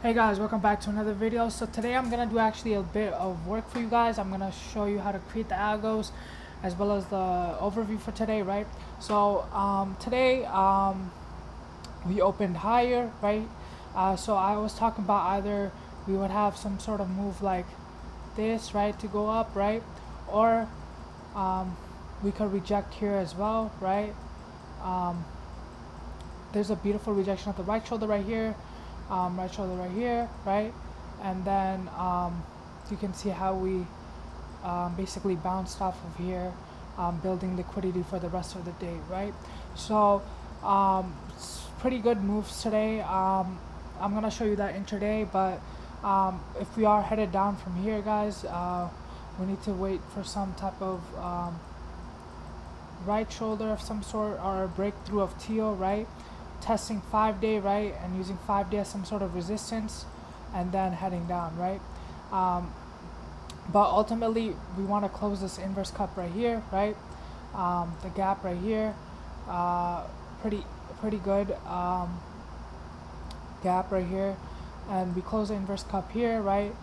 Hey guys, welcome back to another video. So today I'm gonna do actually a bit of work for you guys. I'm gonna show you how to create the algos as well as the overview for today, right? So today we opened higher, right? So I was talking about either we would have some sort of move like this, right, to go up, right? Or we could reject here as well, right? Um, there's a beautiful rejection of the right shoulder right here, right shoulder right here, right? And then you can see how we basically bounced off of here, building liquidity for the rest of the day, right? So it's pretty good moves today. I'm gonna show you that intraday, but if we are headed down from here, guys, we need to wait for some type of right shoulder of some sort or a breakthrough of teal, right? Testing 5-day, right, and using 5-day as some sort of resistance, and then heading down, right? But ultimately, we want to close this inverse cup right here, right? The gap right here, pretty good gap right here, and we close the inverse cup here, right?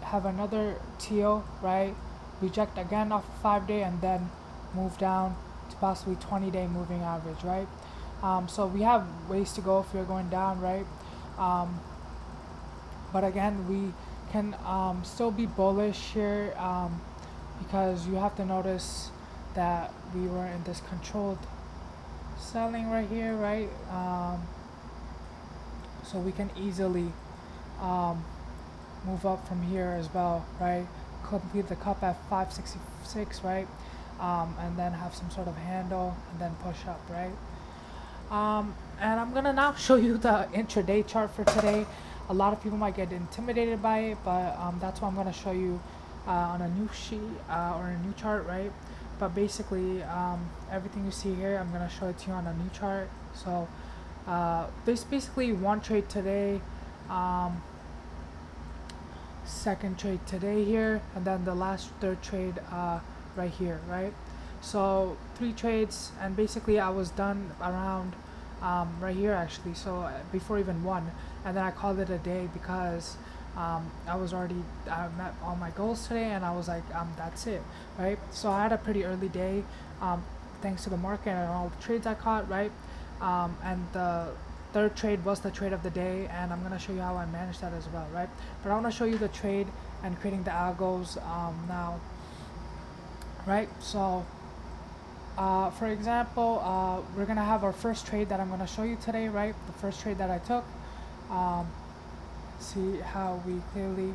Have another teal, right? Reject again off 5-day, and then move down to possibly 20-day moving average, right? So we have ways to go if we're going down, right? But again, we can still be bullish here because you have to notice that we were in this controlled selling right here, right? So we can easily move up from here as well, right? Complete the cup at 566, right? And then have some sort of handle and then push up, right? And I'm gonna now show you the intraday chart for today. A lot of people might get intimidated by it, but that's why I'm gonna show you on a new sheet or a new chart, right? But basically, everything you see here, I'm gonna show it to you on a new chart. So there's basically one trade today, second trade today here, and then the third trade right here, right? So 3 trades, and basically I was done around right here actually, so before even 1, and then I called it a day because I met all my goals today, and I was like, that's it, right? So I had a pretty early day, thanks to the market and all the trades I caught, right? And the third trade was the trade of the day, and I'm going to show you how I managed that as well, right? But I want to show you the trade and creating the algos now, right? So for example, we're gonna have our first trade that I'm gonna show you today, right? The first trade that I took. See how we clearly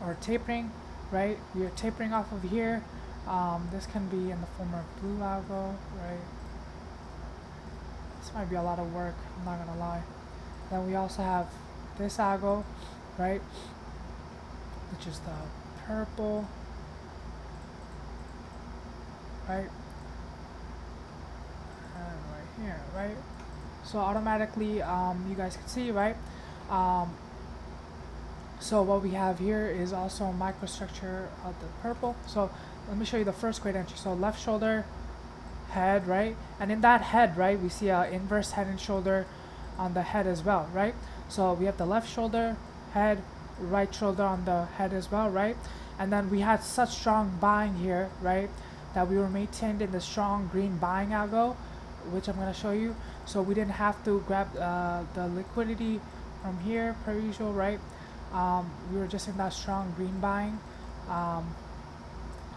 are tapering, right? We are tapering off of here. This can be in the form of blue algo, right? This might be a lot of work, I'm not gonna lie. Then we also have this algo, right? Which is the purple, right? And right here, right? So automatically, you guys can see, right? So what we have here is also a microstructure of the purple. So let me show you the first great entry. So left shoulder, head, right? And in that head, right, we see a inverse head and shoulder on the head as well, right? So we have the left shoulder, head, right shoulder on the head as well, right? And then we had such strong buying here, right, that we were maintained in the strong green buying algo, which I'm going to show you. So we didn't have to grab the liquidity from here per usual, right? We were just in that strong green buying.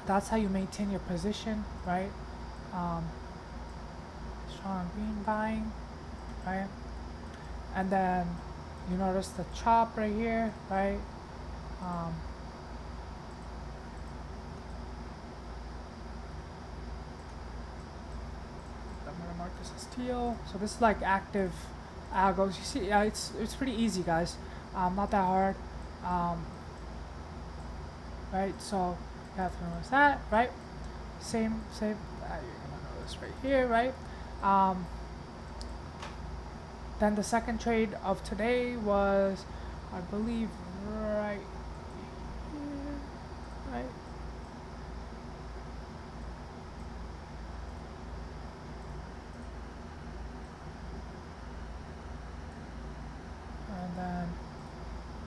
That's how you maintain your position, right? Strong green buying, right? And then you notice the chop right here, right? I'm gonna mark this as teal. So this is like active algos. You see, it's pretty easy, guys. Not that hard. Right? So you have to notice that, right? Same. You're gonna notice right here, right? Then the second trade of today was, I believe, right here, right? And then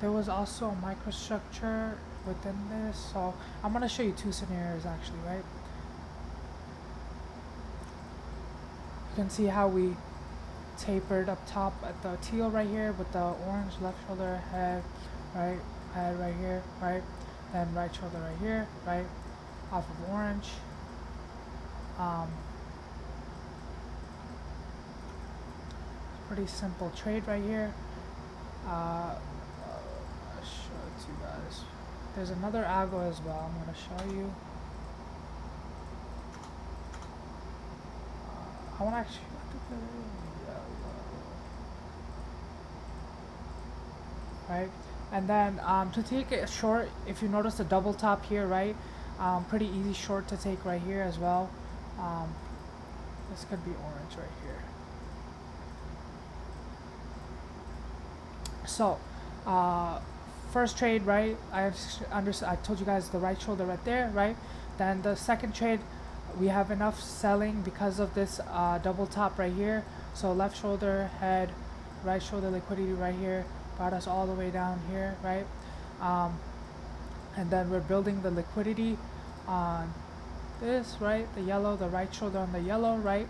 there was also a microstructure within this, so I'm gonna show you two scenarios actually, right? You can see how we tapered up top at the teal right here with the orange left shoulder, head right here, right? Then right shoulder right here, right? Off of orange. Pretty simple trade right here. I'll show it to you guys. There's another algo as well. I'm gonna show you. I want to actually. Right, and then to take it short, if you notice the double top here, right? Pretty easy short to take right here as well. This could be orange right here. So, first trade, right? I told you guys the right shoulder right there, right? Then the second trade, we have enough selling because of this double top right here. So left shoulder, head, right shoulder liquidity right here, brought us all the way down here, right? And then we're building the liquidity on this, right? The yellow, the right shoulder on the yellow, right?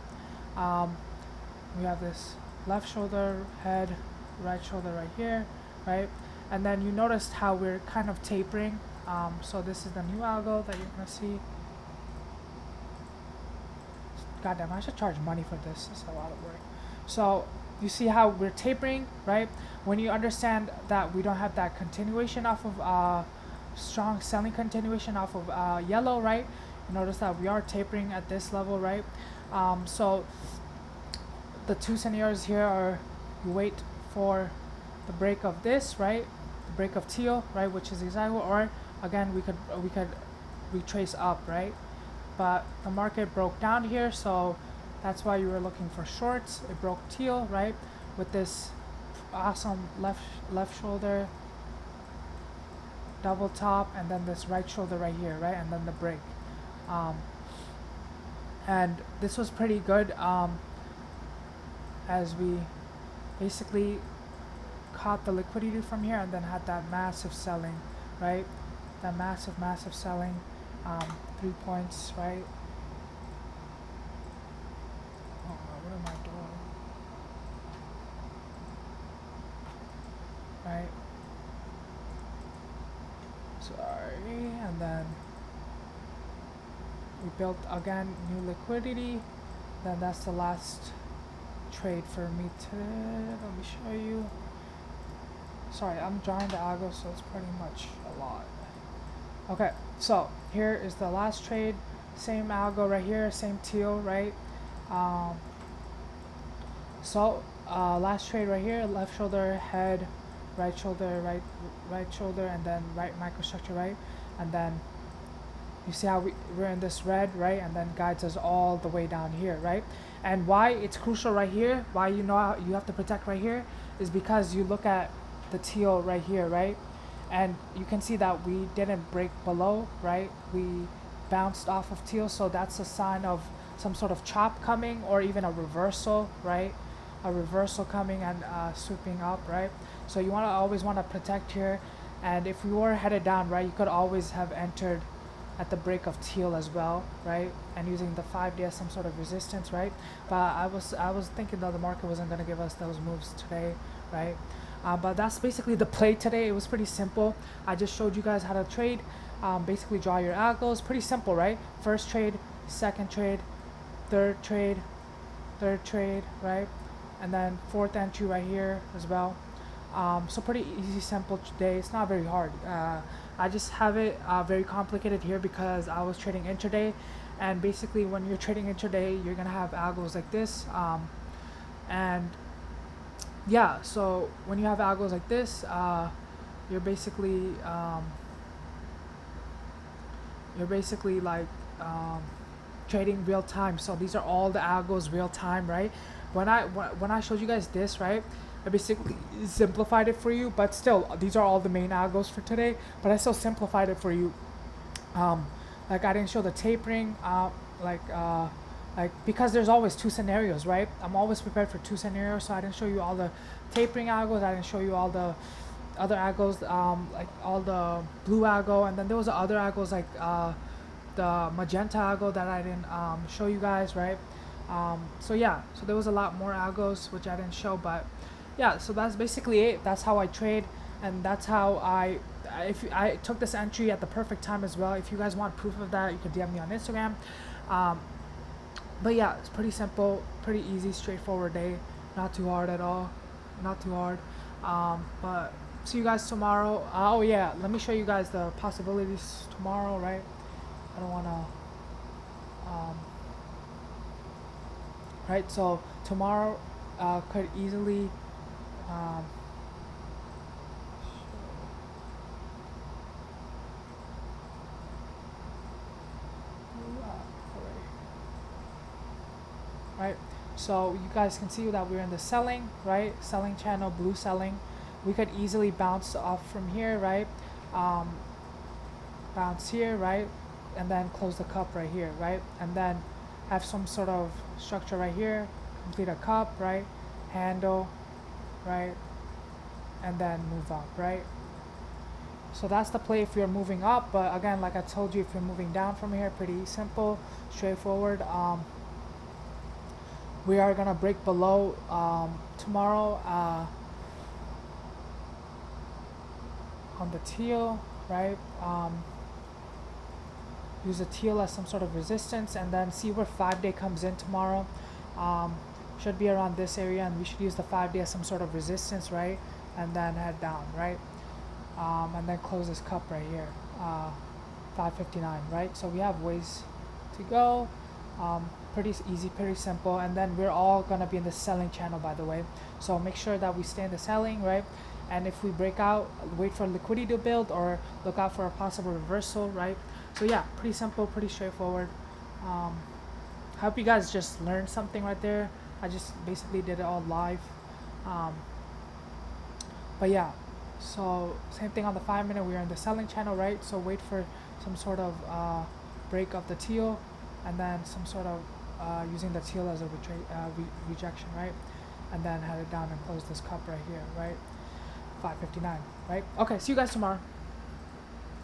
We have this left shoulder, head, right shoulder right here, right? And then you noticed how we're kind of tapering. So this is the new algo that you're gonna see. Goddamn, I should charge money for this. It's a lot of work. So you see how we're tapering, right? When you understand that we don't have that continuation off of strong selling continuation off of yellow, right? You notice that we are tapering at this level, right? So the two scenarios here are you wait for the break of this, right? The break of teal, right? Which is exactly, or again we could retrace up, right? But the market broke down here, so that's why you were looking for shorts. It broke teal, right? With this awesome left shoulder, double top, and then this right shoulder right here, right? And then the break. And this was pretty good as we basically caught the liquidity from here and then had that massive selling, right? That massive selling, 3 points, right? Oh, what am I doing? Right? Sorry, and then we built again new liquidity. Then that's the last trade for me today. Let me show you. Sorry, I'm drawing the algo, so it's pretty much a lot. Okay, so here is the last trade. Same algo right here, same teal, right? Last trade right here, left shoulder, head, right shoulder, right shoulder, and then right microstructure, right? And then you see how we're in this red, right? And then guides us all the way down here, right? And why it's crucial right here, why you know how you have to protect right here, is because you look at the teal right here, right? And you can see that we didn't break below, right? We bounced off of teal, so that's a sign of some sort of chop coming, or even a reversal, right? A reversal coming and swooping up, right? So you always want to protect here. And if we were headed down, right, you could always have entered at the break of teal as well, right? And using the 5D as some sort of resistance, right? But I was thinking that the market wasn't going to give us those moves today, right? But that's basically the play today. It was pretty simple. I just showed you guys how to trade. Basically draw your algos. Pretty simple, right? First trade, second trade, third trade, right? And then fourth entry right here as well. So pretty easy, simple day. It's not very hard. I just have it very complicated here because I was trading intraday, and basically when you're trading intraday, you're gonna have algos like this, and yeah. So when you have algos like this, you're basically like trading real time. So these are all the algos real time, right? When I showed you guys this, right, I basically simplified it for you, but still these are all the main algos for today, but I still simplified it for you. Like I didn't show the tapering, like because there's always two scenarios, right? I'm always prepared for two scenarios, so I didn't show you all the tapering algos. I didn't show you all the other algos, like all the blue algo, and then there was other algos like the magenta algo that I didn't show you guys, right? So yeah, so there was a lot more algos which I didn't show, but yeah, so that's basically it. That's how I trade, and that's how I took this entry at the perfect time as well. If you guys want proof of that, you can DM me on Instagram. But yeah, it's pretty simple, pretty easy, straightforward day, not too hard at all, not too hard. But see you guys tomorrow. Oh yeah, let me show you guys the possibilities tomorrow, right? I don't want to right, so tomorrow could easily um, right, so you guys can see that we're in the selling, right, selling channel, blue selling. We could easily bounce off from here, right, bounce here, right, and then close the cup right here, right, and then have some sort of structure right here, complete a cup, right, handle, right, and then move up, right. So that's the play if you're moving up, but again, like I told you, if you're moving down from here, pretty simple, straightforward. We are gonna break below tomorrow on the teal, right? Use the teal as some sort of resistance, and then see where 5-day comes in tomorrow. Should be around this area, and we should use the 5-day as some sort of resistance, right? And then head down, right? And then close this cup right here, 559, right? So we have ways to go. Pretty easy, pretty simple, and then we're all gonna be in the selling channel, by the way. So make sure that we stay in the selling, right? And if we break out, wait for liquidity to build, or look out for a possible reversal, right? So yeah, pretty simple, pretty straightforward. I hope you guys just learned something right there. I just basically did it all live. But yeah, so same thing on the 5-minute. We are in the selling channel, right? So wait for some sort of break of the teal, and then some sort of using the teal as a rejection, right? And then head it down and close this cup right here, right? 559, right? Okay, see you guys tomorrow.